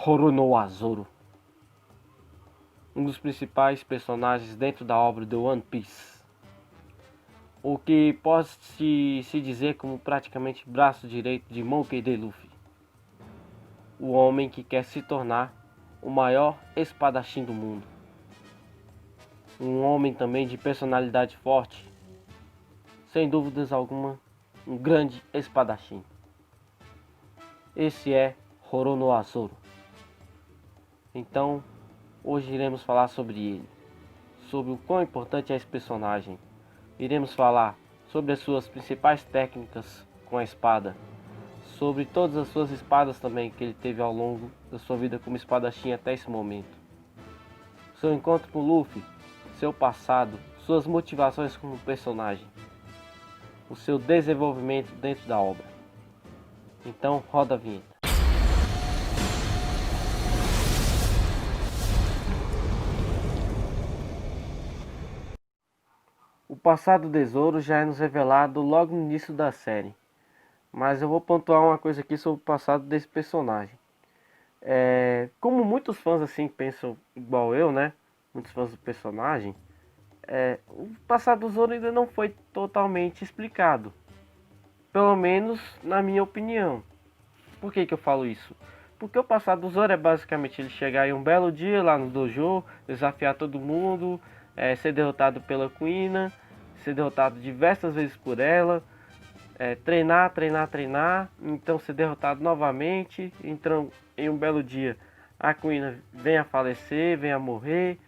Roronoa Zoro, um dos principais personagens dentro da obra do One Piece, o que pode se dizer como praticamente braço direito de Monkey D. Luffy, o homem que quer se tornar o maior espadachim do mundo, um homem também de personalidade forte, sem dúvidas alguma, um grande espadachim. Esse é Roronoa Zoro. Então, hoje iremos falar sobre ele, sobre o quão importante é esse personagem. Iremos falar sobre as suas principais técnicas com a espada, sobre todas as suas espadas também que ele teve ao longo da sua vida como espadachim até esse momento. Seu encontro com Luffy, seu passado, suas motivações como personagem, o seu desenvolvimento dentro da obra. Então, roda a vinheta. O passado do Zoro já é nos revelado logo no início da série, mas eu vou pontuar uma coisa aqui sobre o passado desse personagem. Como muitos fãs assim pensam igual eu, né? Muitos fãs do personagem, o passado do Zoro ainda não foi totalmente explicado, pelo menos na minha opinião. Por que eu falo isso? Porque o passado do Zoro é basicamente ele chegar em um belo dia lá no dojo, desafiar todo mundo, ser derrotado pela Kuina, ser derrotado diversas vezes por ela, treinar, então ser derrotado novamente. Então, em um belo dia, a Kuina vem a falecer, vem a morrer,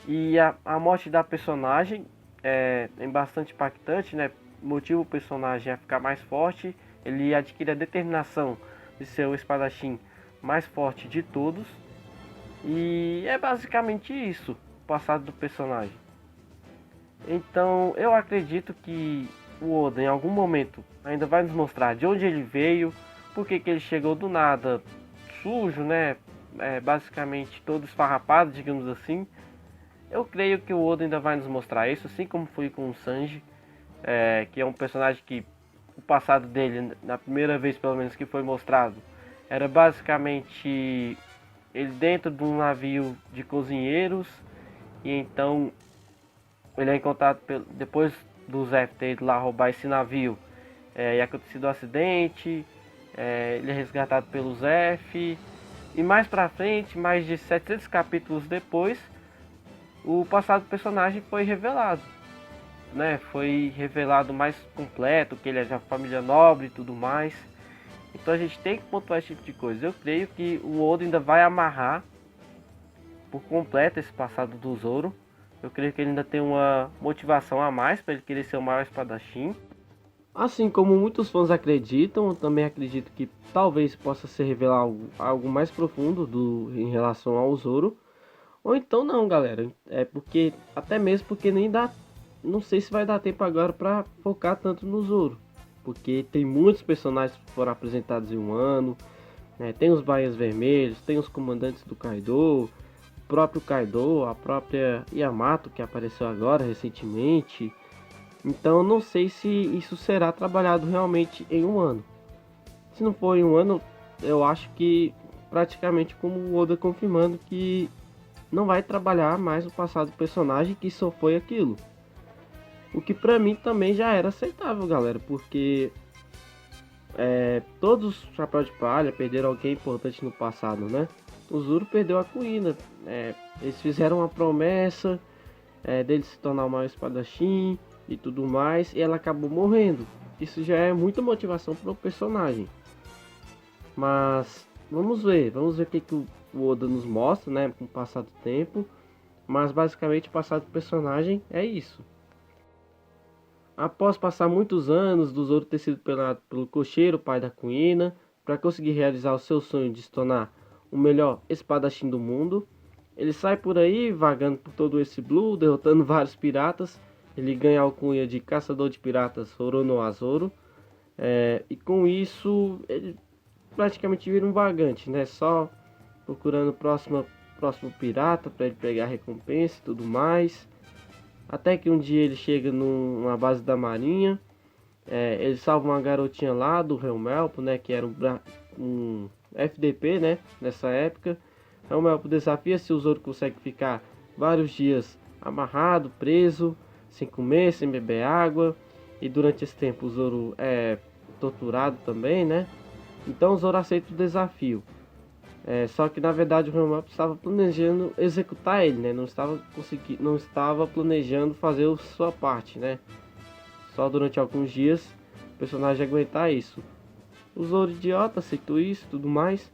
e a morte da personagem é bastante impactante, né? Motiva o personagem a ficar mais forte, ele adquire a determinação de ser o espadachim mais forte de todos, e é basicamente isso, o passado do personagem. Então eu acredito que o Oda em algum momento ainda vai nos mostrar de onde ele veio, por que ele chegou do nada sujo, né? Basicamente todo esfarrapado, digamos assim. Eu creio que o Oda ainda vai nos mostrar isso, assim como foi com o Sanji, que é um personagem que o passado dele, na primeira vez pelo menos que foi mostrado, era basicamente ele dentro de um navio de cozinheiros, e então ele é encontrado depois do Zef ter ido lá roubar esse navio, e acontecido um acidente, ele é resgatado pelo Zef, e mais pra frente, mais de 700 capítulos depois, o passado do personagem foi revelado, né? Foi revelado mais completo, que ele é de uma família nobre e tudo mais. Então a gente tem que pontuar esse tipo de coisa. Eu creio que o Oda ainda vai amarrar por completo esse passado do Zoro. Eu creio que ele ainda tem uma motivação a mais para ele querer ser o maior espadachim. Assim como muitos fãs acreditam, eu também acredito que talvez possa ser revelar algo mais profundo em relação ao Zoro. Ou então não, galera. Até mesmo porque nem dá, não sei se vai dar tempo agora para focar tanto no Zoro, porque tem muitos personagens que foram apresentados em um ano, né? Tem os Bainhas Vermelhos, tem os comandantes do Kaido, o próprio Kaido, a própria Yamato que apareceu agora recentemente. Então não sei se isso será trabalhado realmente em um ano. Se não for em um ano, eu acho que praticamente como o Oda confirmando que não vai trabalhar mais o passado do personagem, que só foi aquilo. O que pra mim também já era aceitável, galera, porque todos os Chapéu de Palha perderam alguém importante no passado, né? O Zoro perdeu a Kuina, eles fizeram uma promessa dele se tornar o maior espadachim e tudo mais, e ela acabou morrendo. Isso já é muita motivação para o personagem. Mas vamos ver o que o Oda nos mostra, né, com o passar do tempo. Mas basicamente o passado do personagem é isso. Após passar muitos anos do Zoro ter sido pelado pelo cocheiro, pai da Kuina, para conseguir realizar o seu sonho de se tornar o melhor espadachim do mundo, ele sai por aí vagando por todo esse Blue, derrotando vários piratas. Ele ganha a alcunha de caçador de piratas Roronoa Zoro, e com isso ele praticamente vira um vagante, né? Só procurando o próximo pirata para ele pegar a recompensa e tudo mais. Até que um dia ele chega numa base da marinha, ele salva uma garotinha lá do Helmelpo, né? Que era um FDP, né, nessa época. É o maior desafio se o Zoro consegue ficar vários dias amarrado, preso, sem comer, sem beber água. E durante esse tempo o Zoro é torturado também, né? Então o Zoro aceita o desafio. Só que na verdade o Ryoma estava planejando executar ele, né? Não estava planejando fazer a sua parte, né? Só durante alguns dias o personagem aguentar isso. O Zoro idiota aceitou isso e tudo mais.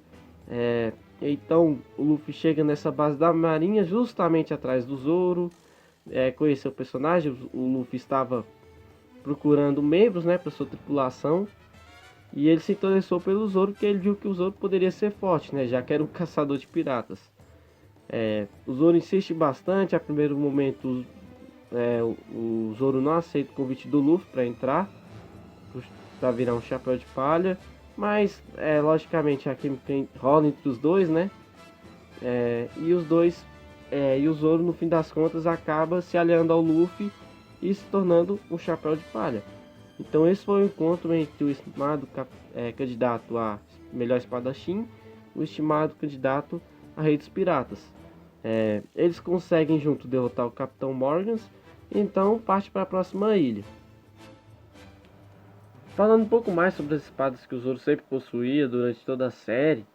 Então o Luffy chega nessa base da marinha justamente atrás do Zoro. Conheceu o personagem. O Luffy estava procurando membros, né, para sua tripulação. E ele se interessou pelo Zoro porque ele viu que o Zoro poderia ser forte, né, já que era um caçador de piratas. O Zoro insiste bastante. A primeiro momento o Zoro não aceita o convite do Luffy para entrar, para virar um chapéu de palha. Mas logicamente a química rola entre os dois, né? E os dois e o Zoro no fim das contas acaba se aliando ao Luffy e se tornando um chapéu de palha. Então esse foi o encontro entre o estimado candidato a melhor espadachim e o estimado candidato a rei dos piratas. Eles conseguem junto derrotar o Capitão Morgans e então parte para a próxima ilha. Falando um pouco mais sobre as espadas que o Zoro sempre possuía durante toda a série.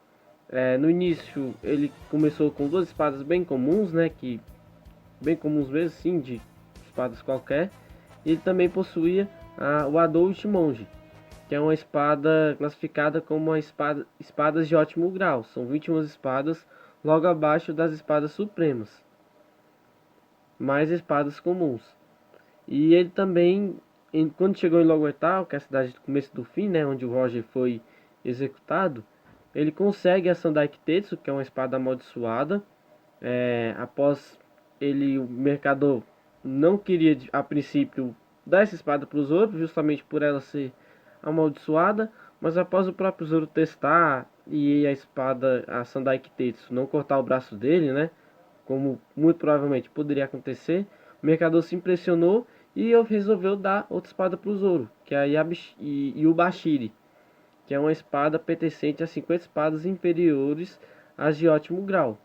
No início ele começou com duas espadas bem comuns, né, bem comuns mesmo, sim, de espadas qualquer. E ele também possuía o Adou Ichimonji, que é uma espada classificada como uma espadas de ótimo grau. São 21 espadas, logo abaixo das espadas supremas, mais espadas comuns. E ele também, quando chegou em Logotal, que é a cidade do começo do fim, né, onde o Roger foi executado, ele consegue a Sandai Kitetsu, que é uma espada amaldiçoada. Após o mercador não queria a princípio dar essa espada para o Zoro, justamente por ela ser amaldiçoada, mas após o próprio Zoro testar e a Sandai Kitetsu não cortar o braço dele, né, como muito provavelmente poderia acontecer, o mercador se impressionou e resolveu dar outra espada para o Zoro, que é a Yubashiri, que é uma espada pertencente a 50 espadas inferiores às de ótimo grau,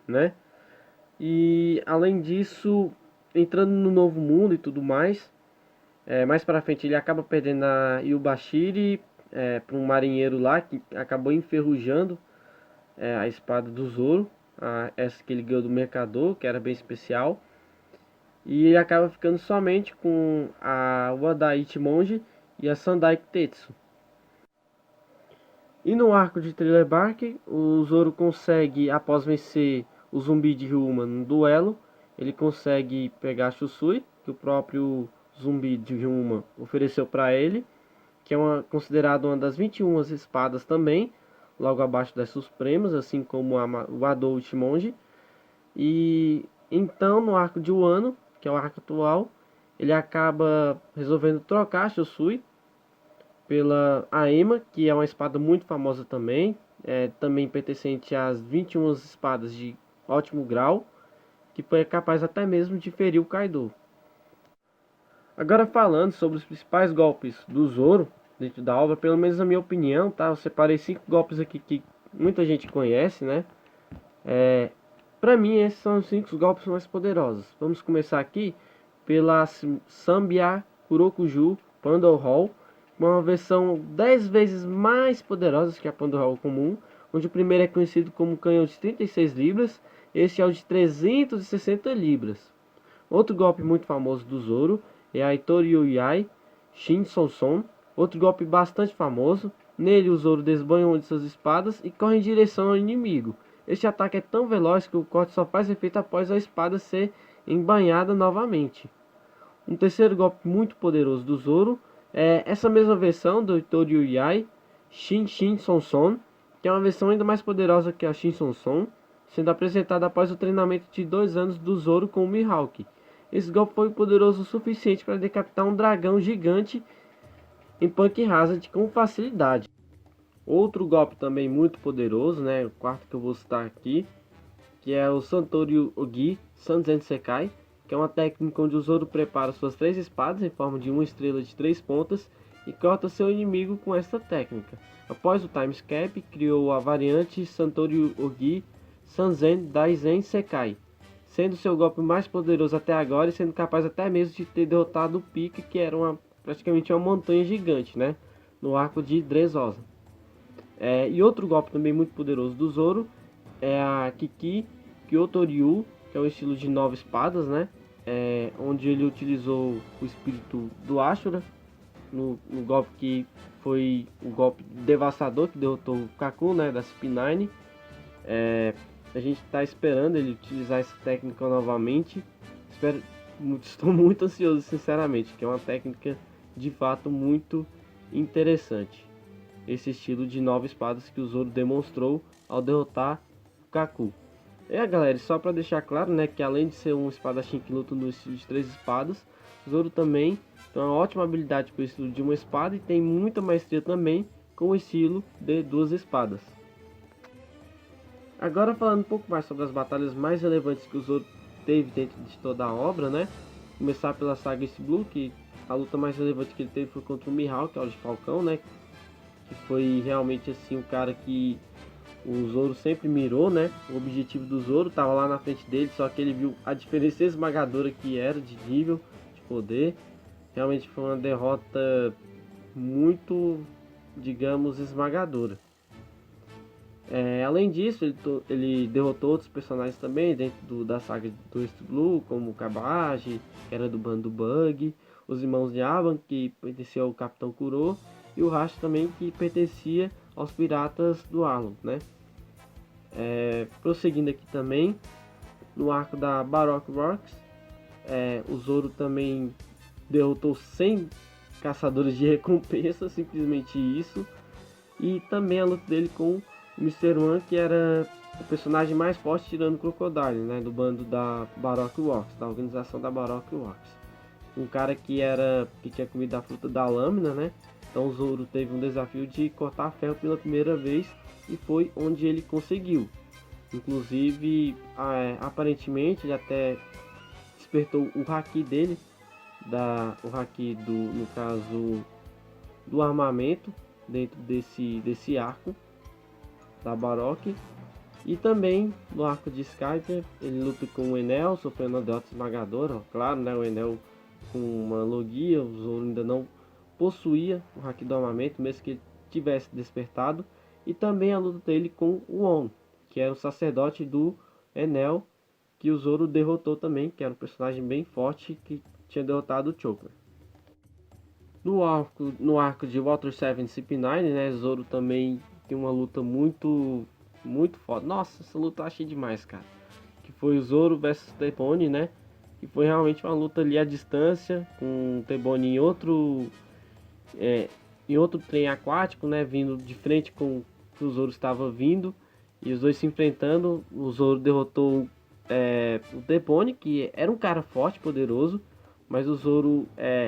né? E além disso, entrando no novo mundo e tudo mais, mais para frente ele acaba perdendo a Yubashiri para um marinheiro lá que acabou enferrujando a espada do Zoro, essa que ele ganhou do mercador, que era bem especial. E ele acaba ficando somente com a Wadai Ichimonji e a Sandai Kitetsu. E no arco de Thriller Bark, o Zoro consegue, após vencer o zumbi de Ryuma no duelo, ele consegue pegar a Shusui, que o próprio zumbi de Ryuma ofereceu para ele, que é considerada uma das 21 espadas também, logo abaixo das Supremas, assim como o Adou Ichimonji. E então no arco de Wano, que é o arco atual, ele acaba resolvendo trocar a Shusui pela Aema, que é uma espada muito famosa também, também pertencente às 21 espadas de ótimo grau, que foi capaz até mesmo de ferir o Kaido. Agora falando sobre os principais golpes do Zoro dentro da obra, pelo menos na minha opinião, tá? Eu separei 5 golpes aqui que muita gente conhece, né? Para mim esses são os 5 golpes mais poderosos. Vamos começar aqui pela Sambia Kurokuju Pandal Hall, uma versão 10 vezes mais poderosa que a Pandal Hall comum, onde o primeiro é conhecido como canhão de 36 libras, este é o de 360 libras. Outro golpe muito famoso do Zoro é a Itori Shin Sonson, outro golpe bastante famoso. Nele o Zoro desbanha uma de suas espadas e corre em direção ao inimigo. Este ataque é tão veloz que o corte só faz efeito após a espada ser embanhada novamente. Um terceiro golpe muito poderoso do Zoro é essa mesma versão do Itori Shin Sonson, que é uma versão ainda mais poderosa que a Shin Sonson, sendo apresentada após o treinamento de 2 anos do Zoro com o Mihawk. Esse golpe foi poderoso o suficiente para decapitar um dragão gigante em Punk Hazard com facilidade. Outro golpe também muito poderoso, né, o quarto que eu vou citar aqui, que é o Santorio Ogi Sanzen Sekai, que é uma técnica onde o Zoro prepara suas 3 espadas em forma de uma estrela de 3 pontas e corta seu inimigo com essa técnica. Após o time skip, criou a variante Santorio Ogi Sanzen Daizen Sekai, sendo seu golpe mais poderoso até agora e sendo capaz até mesmo de ter derrotado o Pika, que era praticamente uma montanha gigante, né, no arco de Dressrosa. E outro golpe também muito poderoso do Zoro é a Kiki Kyotoryu, que é um estilo de 9 espadas, né, onde ele utilizou o espírito do Ashura no golpe que foi o golpe devastador que derrotou o Kaku, né, da CP9. A gente está esperando ele utilizar essa técnica novamente. Estou muito ansioso, sinceramente, que é uma técnica de fato muito interessante. Esse estilo de 9 espadas que o Zoro demonstrou ao derrotar o Kaku. Galera, só para deixar claro, né, que além de ser um espadachim que luta no estilo de 3 espadas, o Zoro também tem uma ótima habilidade com o estilo de uma espada e tem muita maestria também com o estilo de 2 espadas. Agora falando um pouco mais sobre as batalhas mais relevantes que o Zoro teve dentro de toda a obra, né? Começar pela saga East Blue, que a luta mais relevante que ele teve foi contra o Mihawk, que é o de Falcão, né? Que foi realmente assim o cara que o Zoro sempre mirou, né? O objetivo do Zoro estava lá na frente dele, só que ele viu a diferença esmagadora que era de nível, de poder. Realmente foi uma derrota muito, digamos, esmagadora. Além disso, ele derrotou outros personagens também dentro da saga do East Blue, como o Kabaji, que era do bando do Bug, os irmãos de Aban, que pertencia ao Capitão Kuro, e o Hash também, que pertencia aos piratas do Arlong, né? Prosseguindo aqui também, no arco da Baroque Works, o Zoro também derrotou 100 caçadores de recompensa, simplesmente isso. E também a luta dele com o Mr. One, que era o personagem mais forte tirando o Crocodile, né, do bando da Baroque Works, da organização da Baroque Works. Um cara que tinha comido a fruta da lâmina, né? Então o Zoro teve um desafio de cortar ferro pela primeira vez e foi onde ele conseguiu. Inclusive, aparentemente ele até despertou o haki dele, o haki no caso do armamento dentro desse arco da Baroque. E também no arco de Skype ele luta com o Enel, sofrendo uma derrota esmagadora, claro, né? O Enel com uma logia, o Zoro ainda não possuía o haki do armamento, mesmo que ele tivesse despertado. E também a luta dele com o On, que era o sacerdote do Enel, que o Zoro derrotou também, que era um personagem bem forte que tinha derrotado o Chopper. No arco de Water 7 CP9, né, Zoro também tem uma luta muito foda. Nossa, essa luta eu achei demais, cara. Que foi o Zoro versus T-Bone, né? Que foi realmente uma luta ali à distância, com o T-Bone em outro trem aquático, né? Vindo de frente com o que o Zoro estava vindo. E os dois se enfrentando. O Zoro derrotou o T-Bone, que era um cara forte, poderoso. Mas o Zoro,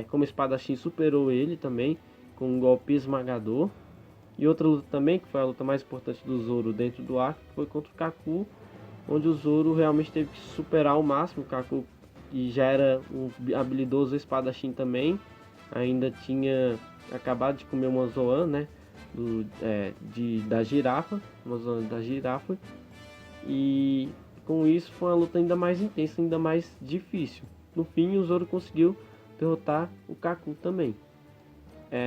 como espadachim, superou ele também com um golpe esmagador. E outra luta também, que foi a luta mais importante do Zoro dentro do arco, foi contra o Kaku, onde o Zoro realmente teve que superar ao máximo. O Kaku, que já era um habilidoso espadachim também, ainda tinha acabado de comer uma Zoan, né, da girafa, uma Zoan da girafa. E com isso foi uma luta ainda mais intensa, ainda mais difícil. No fim, o Zoro conseguiu derrotar o Kaku também.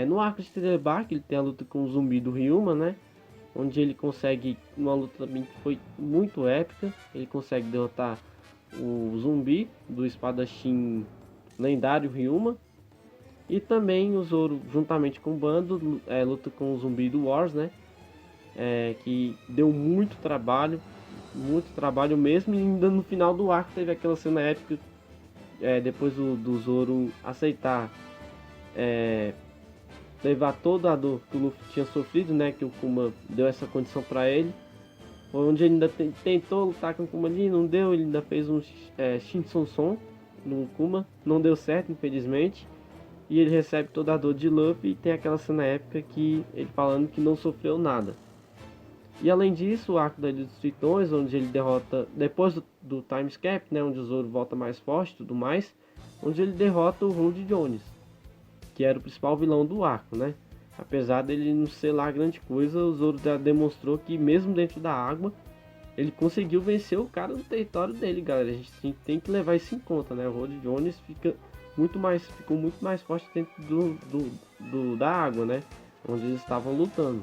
No arco de Thriller Bark, ele tem a luta com o zumbi do Ryuma, né? Onde ele consegue, uma luta também que foi muito épica, ele consegue derrotar o zumbi do espadachim lendário Ryuma. E também o Zoro, juntamente com o bando, luta com o zumbi do Wars, né? Que deu muito trabalho mesmo. E ainda no final do arco teve aquela cena épica, depois do Zoro aceitar levar toda a dor que o Luffy tinha sofrido, né? Que o Kuma deu essa condição para ele. Onde ele ainda tentou lutar com o Kuma ali, não deu. Ele ainda fez um Shinsonson no Kuma, não deu certo, infelizmente. E ele recebe toda a dor de Luffy e tem aquela cena épica que ele falando que não sofreu nada. E além disso, o arco da Ilha dos Tritões, onde ele derrota, depois do time skip, né, onde o Zoro volta mais forte e tudo mais, onde ele derrota o Rude Jones. que era o principal vilão do arco, né? Apesar dele não ser lá grande coisa, o Zoro já demonstrou que mesmo dentro da água, ele conseguiu vencer o cara no território dele, galera. A gente tem que levar isso em conta, né? O Rod Jones ficou muito mais forte dentro da água, né? Onde eles estavam lutando.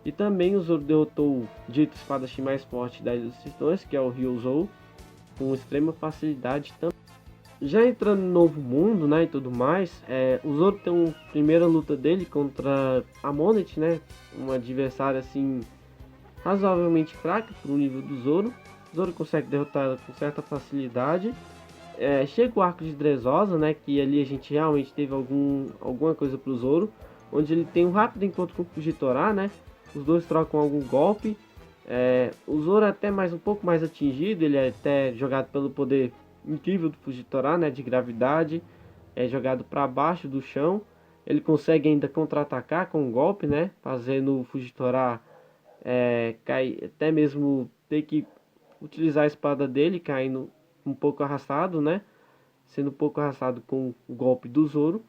E também o Zoro derrotou o dito espadachim mais forte da Ilha dos Tritões, que é o Ryuzou, com extrema facilidade também. Já entrando no novo mundo, né, e tudo mais, o Zoro tem uma primeira luta dele contra a Monet, né, uma adversária assim razoavelmente fraca para o nível do Zoro. O Zoro consegue derrotar ela com certa facilidade. Chega o arco de Dressrosa, né, que ali a gente realmente teve alguma coisa para o Zoro, onde ele tem um rápido encontro com o Fujitora, né, os dois trocam algum golpe. O Zoro é até um pouco mais atingido, ele é até jogado pelo poder incrível do Fujitora, né, de gravidade, é jogado para baixo do chão. Ele consegue ainda contra-atacar com um golpe, né, fazendo o Fujitora cair, até mesmo ter que utilizar a espada dele, caindo um pouco arrastado, né, sendo um pouco arrastado com o golpe do Zoro.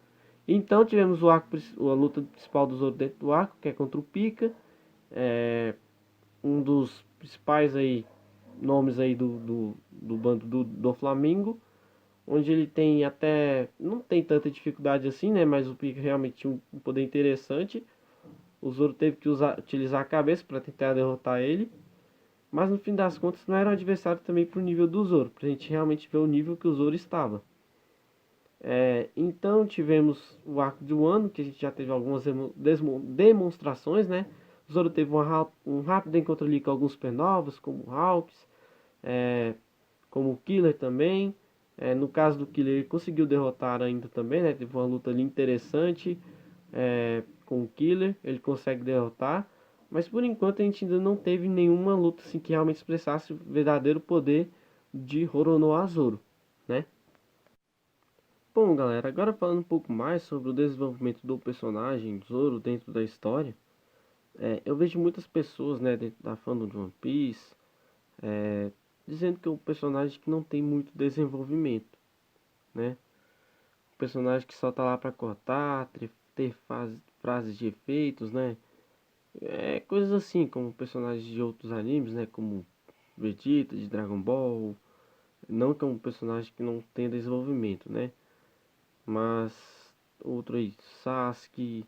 Então tivemos a luta principal do Zoro dentro do arco, que é contra o Pika, um dos principais aí nomes aí do bando do Flamengo, onde ele tem até, não tem tanta dificuldade assim, né, mas o Pika realmente tinha um poder interessante. O Zoro teve que utilizar a cabeça para tentar derrotar ele, mas no fim das contas não era um adversário também para o nível do Zoro, para a gente realmente ver o nível que o Zoro estava. Então tivemos o arco de Wano, que a gente já teve algumas demonstrações, né? O Zoro teve um rápido encontro ali com alguns supernovas, como o Hawks, como o Killer também. No caso do Killer, ele conseguiu derrotar ainda também, né? Teve uma luta ali interessante com o Killer, ele consegue derrotar. Mas por enquanto a gente ainda não teve nenhuma luta assim, que realmente expressasse o verdadeiro poder de Roronoa Zoro, né? Bom, galera, agora falando um pouco mais sobre o desenvolvimento do personagem Zoro dentro da história, eu vejo muitas pessoas, né, dentro da fandom de One Piece, dizendo que é um personagem que não tem muito desenvolvimento, né? Um personagem que só tá lá pra cortar, ter frases de efeitos, né? Coisas assim, como personagens de outros animes, né? Como Vegeta, de Dragon Ball. Não que é um personagem que não tenha desenvolvimento, né? Mas outro aí, Sasuke,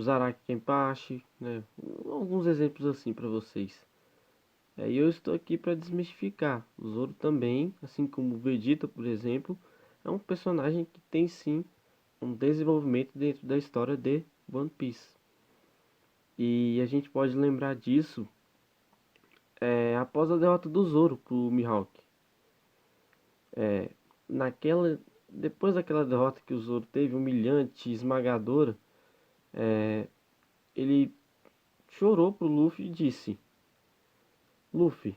Zaraki Kenpachi, né? Alguns exemplos assim para vocês. E eu estou aqui para desmistificar. O Zoro também, assim como o Vegeta, por exemplo, é um personagem que tem sim um desenvolvimento dentro da história de One Piece. E a gente pode lembrar disso após a derrota do Zoro pro Mihawk. Naquela, depois daquela derrota que o Zoro teve, humilhante, esmagadora, ele chorou pro Luffy e disse: Luffy,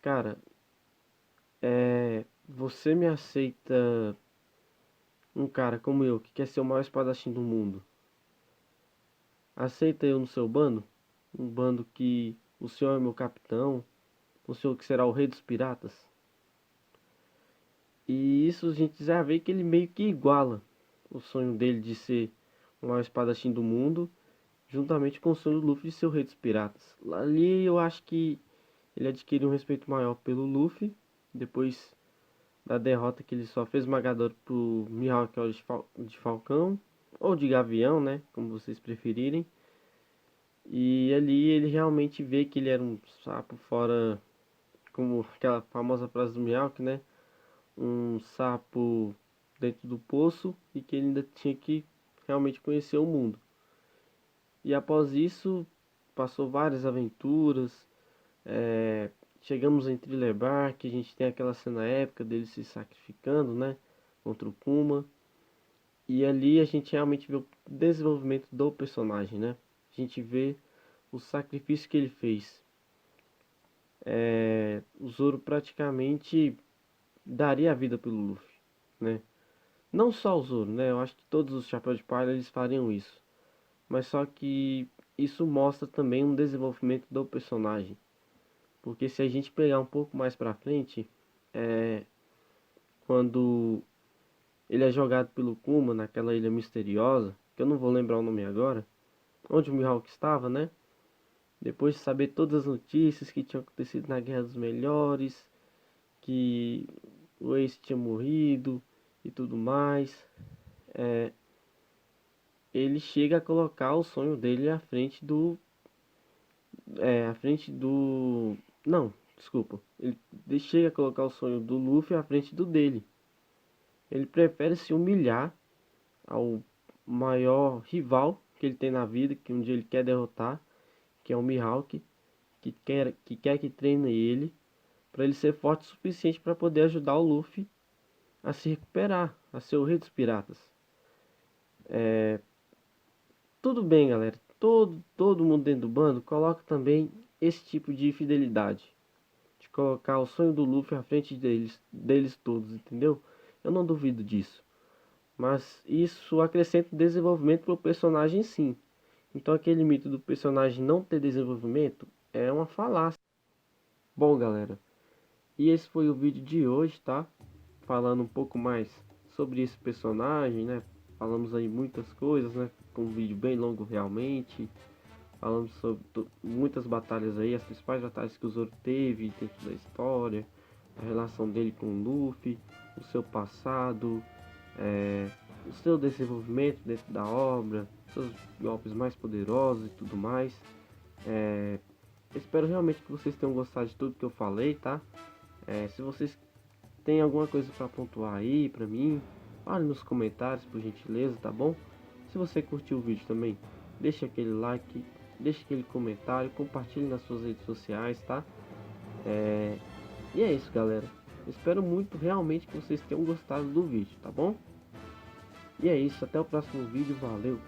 cara, você me aceita um cara como eu, que quer ser o maior espadachim do mundo? Aceita eu no seu bando? Um bando que o senhor é meu capitão, o senhor que será o rei dos piratas? E isso a gente já vê que ele meio que iguala o sonho dele de ser o maior espadachim do mundo, juntamente com o sonho do Luffy de ser o rei dos piratas. Ali eu acho que ele adquire um respeito maior pelo Luffy, depois da derrota que ele só fez esmagador pro Mihawk de Falcão, ou de Gavião, né, como vocês preferirem. E ali ele realmente vê que ele era um sapo fora, como aquela famosa frase do Mihawk, né, um sapo dentro do poço e que ele ainda tinha que realmente conhecer o mundo. E após isso, passou várias aventuras, chegamos em Thriller Bark, que a gente tem aquela cena épica dele se sacrificando, né, contra o Kuma. E ali a gente realmente vê o desenvolvimento do personagem, né? A gente vê o sacrifício que ele fez. O Zoro praticamente daria a vida pelo Luffy, né? Não só o Zoro, né? Eu acho que todos os Chapéus de Palha eles fariam isso. Mas só que isso mostra também um desenvolvimento do personagem. Porque se a gente pegar um pouco mais pra frente, quando ele é jogado pelo Kuma naquela ilha misteriosa, que eu não vou lembrar o nome agora, onde o Mihawk estava, né? Depois de saber todas as notícias que tinham acontecido na Guerra dos Melhores, que o Ace tinha morrido e tudo mais, ele chega a colocar o sonho dele à frente do... à frente do... Não, desculpa. Ele chega a colocar o sonho do Luffy à frente do dele. Ele prefere se humilhar ao maior rival que ele tem na vida, que um dia ele quer derrotar, que é o Mihawk, que quer que treine ele, para ele ser forte o suficiente para poder ajudar o Luffy a se recuperar, a ser o rei dos piratas. Tudo bem, galera. Todo mundo dentro do bando coloca também esse tipo de fidelidade, de colocar o sonho do Luffy à frente deles todos, entendeu? Eu não duvido disso. Mas isso acrescenta desenvolvimento para o personagem, sim. Então aquele mito do personagem não ter desenvolvimento é uma falácia. Bom, galera, e esse foi o vídeo de hoje, tá? Falando um pouco mais sobre esse personagem, né? Falamos aí muitas coisas, né? Com um vídeo bem longo realmente. Falamos sobre muitas batalhas aí, as principais batalhas que o Zoro teve dentro da história, a relação dele com o Luffy, o seu passado, o seu desenvolvimento dentro da obra, seus golpes mais poderosos e tudo mais. Espero realmente que vocês tenham gostado de tudo que eu falei, tá? Se vocês têm alguma coisa para pontuar aí pra mim, fale nos comentários, por gentileza, tá bom? Se você curtiu o vídeo também, deixe aquele like, deixe aquele comentário, compartilhe nas suas redes sociais, tá? E é isso, galera. Espero muito realmente que vocês tenham gostado do vídeo, tá bom? E é isso, até o próximo vídeo, valeu!